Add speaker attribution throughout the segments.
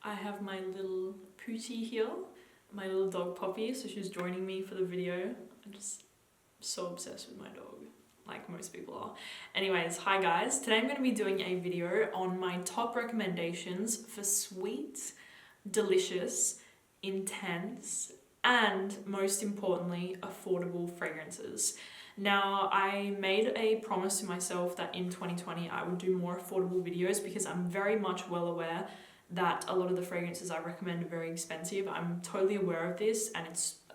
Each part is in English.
Speaker 1: I have my little Pootie here, my little dog Poppy, so she's joining me for the video. I'm just so obsessed with my dog, like most people are. Anyways, hi guys. Today I'm going to be doing a video on my top recommendations for sweet, delicious, intense, and most importantly, affordable fragrances. Now, I made a promise to myself that in 2020 I would do more affordable videos because I'm very much well aware that a lot of the fragrances I recommend are very expensive. I'm totally aware of this, and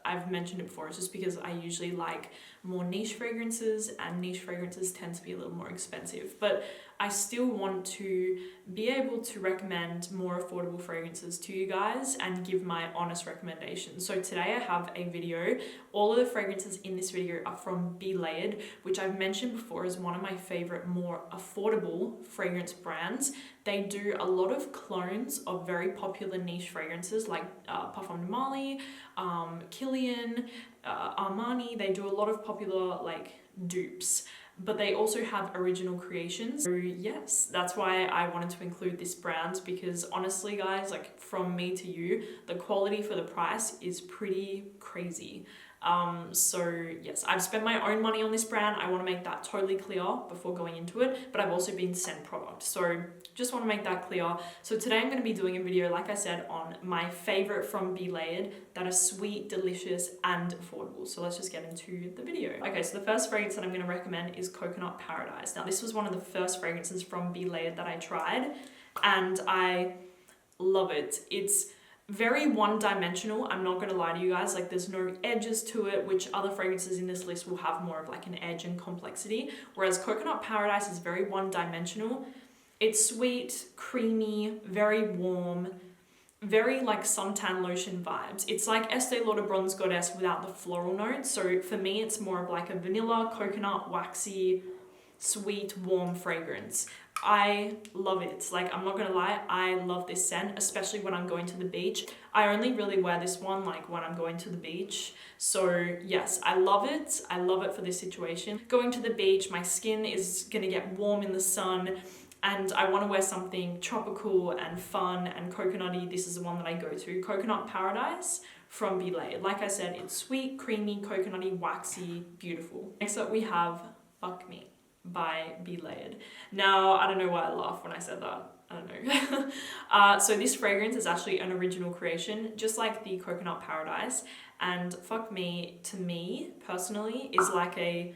Speaker 1: I've mentioned it before, it's just because I usually like more niche fragrances, and niche fragrances tend to be a little more expensive. But I still want to be able to recommend more affordable fragrances to you guys and give my honest recommendations. So today I have a video. All of the fragrances in this video are from Be Layered, which I've mentioned before is one of my favorite, more affordable fragrance brands. They do a lot of clones of very popular niche fragrances like Parfum de Marly, Kilian, Armani. They do a lot of popular like dupes, but they also have original creations. So yes, that's why I wanted to include this brand, because honestly guys, like from me to you, the quality for the price is pretty crazy. So yes, I've spent my own money on this brand. I want to make that totally clear before going into it, but I've also been sent product. So just want to make that clear. So today I'm going to be doing a video, like I said, on my favorite from Be Layered that are sweet, delicious, and affordable. So let's just get into the video. Okay, so the first fragrance that I'm going to recommend is Coconut Paradise. Now this was one of the first fragrances from Be Layered that I tried, and I love it. It's very one-dimensional, I'm not gonna lie to you guys. Like, there's no edges to it, which other fragrances in this list will have more of like an edge and complexity, whereas Coconut Paradise is very one-dimensional. It's sweet, creamy, very warm, very like suntan lotion vibes. It's like Estee Lauder Bronze Goddess without the floral notes. So for me, it's more of like a vanilla, coconut, waxy, sweet, warm fragrance. I love it. Like, I'm not gonna lie, I love this scent, especially when I'm going to the beach. I only really wear this one like when I'm going to the beach. So yes, I love it. I love it for this situation. Going to the beach, my skin is gonna get warm in the sun, and I want to wear something tropical and fun and coconutty. This is the one that I go to. Coconut Paradise from Be Layered. Like I said, it's sweet, creamy, coconutty, waxy, beautiful. Next up we have Fuck Me by Be Layered. Now, I don't know why I laughed when I said that. I don't know. So this fragrance is actually an original creation, just like the Coconut Paradise. And Fuck Me, to me, personally, is like a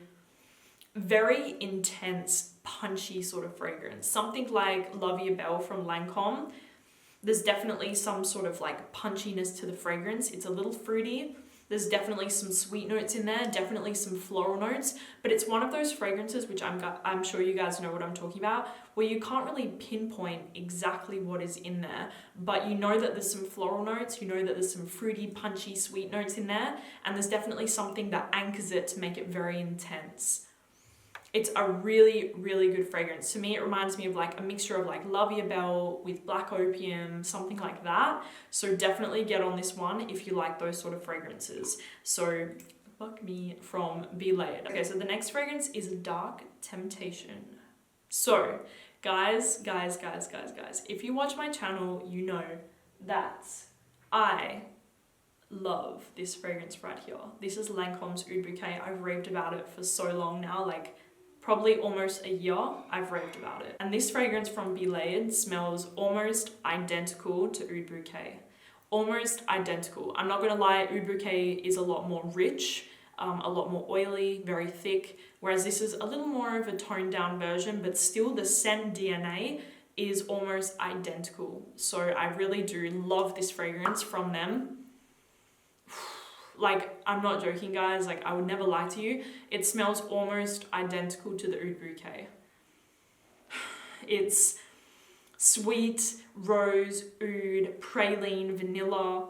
Speaker 1: very intense, punchy sort of fragrance. Something like Love Your Belle from Lancome. There's definitely some sort of like punchiness to the fragrance. It's a little fruity. There's definitely some sweet notes in there, definitely some floral notes, but it's one of those fragrances, which I'm sure you guys know what I'm talking about, where you can't really pinpoint exactly what is in there, but you know that there's some floral notes, you know that there's some fruity, punchy, sweet notes in there, and there's definitely something that anchors it to make it very intense. It's a really, really good fragrance. To me, it reminds me of like a mixture of like Love Your Belle with Black Opium, something like that. So definitely get on this one if you like those sort of fragrances. So Fuck Me from Be Layered. Okay, so the next fragrance is Dark Temptation. So guys, if you watch my channel, you know that I love this fragrance right here. This is Lancome's Oud Bouquet. I've raved about it for so long now, like probably almost a year I've raved about it. And this fragrance from Be Layered smells almost identical to Oud Bouquet. Almost identical. I'm not gonna lie, Oud Bouquet is a lot more rich, a lot more oily, very thick, whereas this is a little more of a toned down version, but still the scent DNA is almost identical. So I really do love this fragrance from them. Like, I'm not joking guys, like I would never lie to you. It smells almost identical to the Oud Bouquet. It's sweet, rose, oud, praline, vanilla,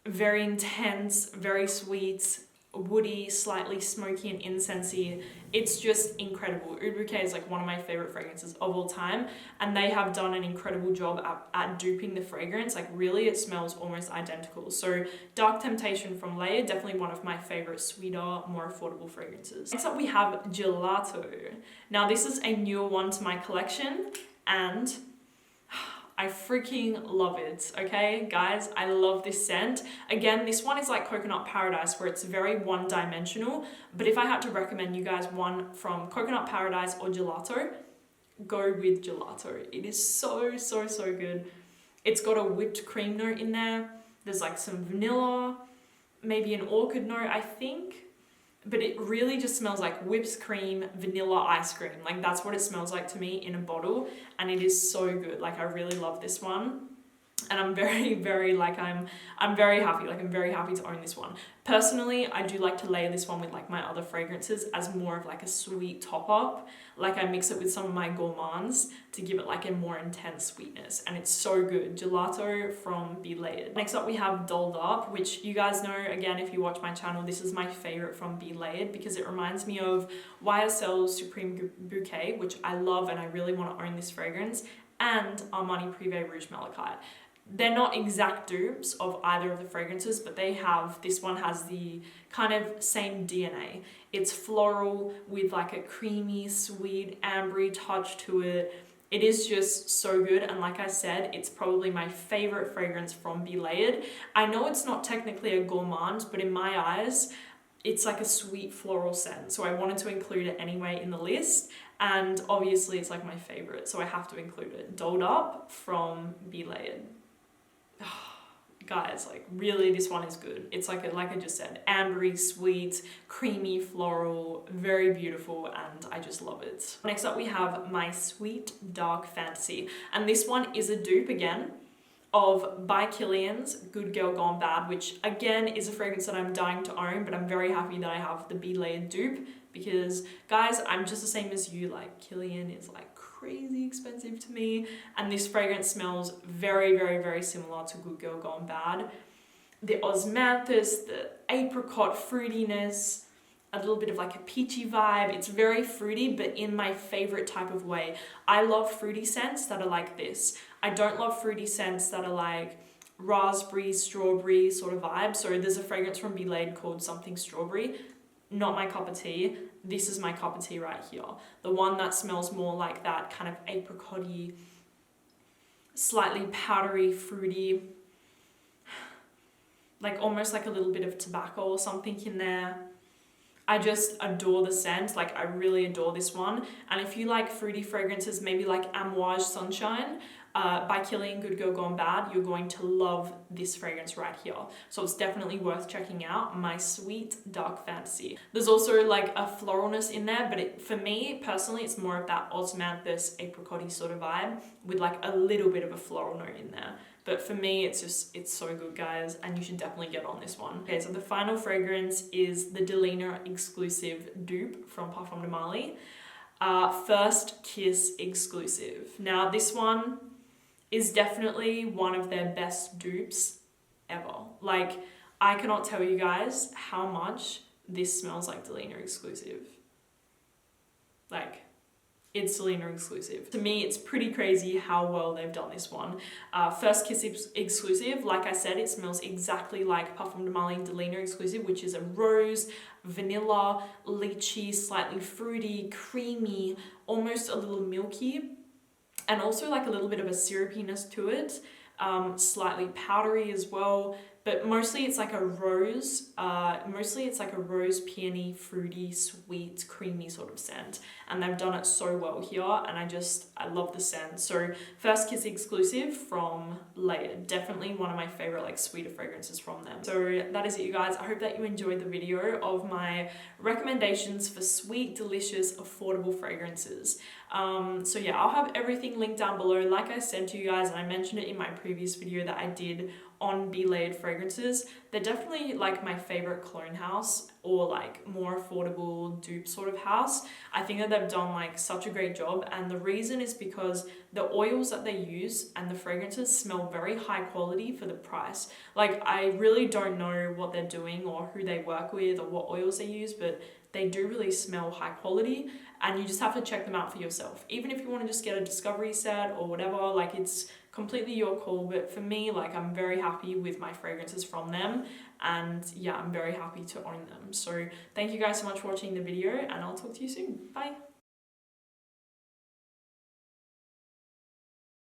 Speaker 1: very intense, very sweet, woody, slightly smoky and incensey. It's just incredible. Oud Bouquet is like one of my favorite fragrances of all time, and they have done an incredible job at duping the fragrance. Like really, it smells almost identical. So Dark Temptation from Layered, definitely one of my favorite sweeter, more affordable fragrances. Next up we have Gelato. Now this is a newer one to my collection, and I freaking love it, okay? Guys, I love this scent. Again, this one is like Coconut Paradise, where it's very one-dimensional, but if I had to recommend you guys one from Coconut Paradise or Gelato, go with Gelato. It is so, so, so good. It's got a whipped cream note in there. There's like some vanilla, maybe an orchid note, I think. But it really just smells like whipped cream, vanilla ice cream. Like that's what it smells like to me in a bottle. And it is so good. Like I really love this one. And I'm very, very like, I'm very happy. Like I'm very happy to own this one. Personally, I do like to layer this one with like my other fragrances as more of like a sweet top up. Like I mix it with some of my gourmands to give it like a more intense sweetness. And it's so good. Gelato from Be Layered. Next up we have Dolled Up, which you guys know, again, if you watch my channel, this is my favorite from Be Layered because it reminds me of YSL's Supreme Bouquet, which I love and I really want to own this fragrance, and Armani Privé Rouge Malachite. They're not exact dupes of either of the fragrances, but this one has the kind of same DNA. It's floral with like a creamy, sweet, ambery touch to it. It is just so good, and like I said, it's probably my favorite fragrance from Be Layered. I know it's not technically a gourmand, but in my eyes, it's like a sweet floral scent, so I wanted to include it anyway in the list, and obviously it's like my favorite, so I have to include it. Dolled Up from Be Layered. Guys, like really this one is good. It's like I just said, ambery, sweet, creamy, floral, very beautiful, and I just love it. Next up we have My Sweet Dark Fantasy, and this one is a dupe again of By Kilian's Good Girl Gone Bad, which again is a fragrance that I'm dying to own, but I'm very happy that I have the Be Layered dupe because guys, I'm just the same as you. Like Kilian is like crazy expensive to me, and this fragrance smells very, very, very similar to Good Girl Gone Bad. The osmanthus, the apricot fruitiness, a little bit of like a peachy vibe. It's very fruity, but in my favorite type of way. I love fruity scents that are like this. I don't love fruity scents that are like raspberry, strawberry sort of vibe. So there's a fragrance from Be Layered called Something Strawberry. Not my cup of tea. This is my cup of tea right here. The one that smells more like that kind of apricot-y, slightly powdery, fruity, like almost like a little bit of tobacco or something in there. I just adore the scent. Like I really adore this one. And if you like fruity fragrances, maybe like Amouage Sunshine, by Kilian Good Girl Gone Bad, you're going to love this fragrance right here. So it's definitely worth checking out, My Sweet Dark Fantasy. There's also like a floralness in there, but for me personally, it's more of that osmanthus apricot-y sort of vibe with like a little bit of a floral note in there. But for me, it's so good, guys, and you should definitely get on this one. Okay, so the final fragrance is the Delina exclusive dupe from Parfum de Marly. First Kiss exclusive. Now this one is definitely one of their best dupes ever. Like, I cannot tell you guys how much this smells like Delina exclusive. Like, it's Delina exclusive. To me, it's pretty crazy how well they've done this one. First Kiss exclusive, like I said, it smells exactly like Parfum de Marly Delina exclusive, which is a rose, vanilla, lychee, slightly fruity, creamy, almost a little milky, and also like a little bit of a syrupiness to it, slightly powdery as well, but mostly it's like a rose, peony, fruity, sweet, creamy sort of scent, and they've done it so well here, and I love the scent. So First Kiss exclusive from Layered, definitely one of my favorite like sweeter fragrances from them. So that is it, you guys. I hope that you enjoyed the video of my recommendations for sweet, delicious, affordable fragrances. So yeah, I'll have everything linked down below. Like I said to you guys, and I mentioned it in my previous video that I did on Be Layered fragrances, they're definitely like my favorite clone house, or like more affordable dupe sort of house. I think that they've done like such a great job, and the reason is because the oils that they use and the fragrances smell very high quality for the price. Like I really don't know what they're doing or who they work with or what oils they use, but they do really smell high quality, and you just have to check them out for yourself. Even if you want to just get a discovery set or whatever, like it's completely your call, but for me, like I'm very happy with my fragrances from them, and yeah, I'm very happy to own them. So thank you guys so much for watching the video, and I'll talk to you soon. Bye.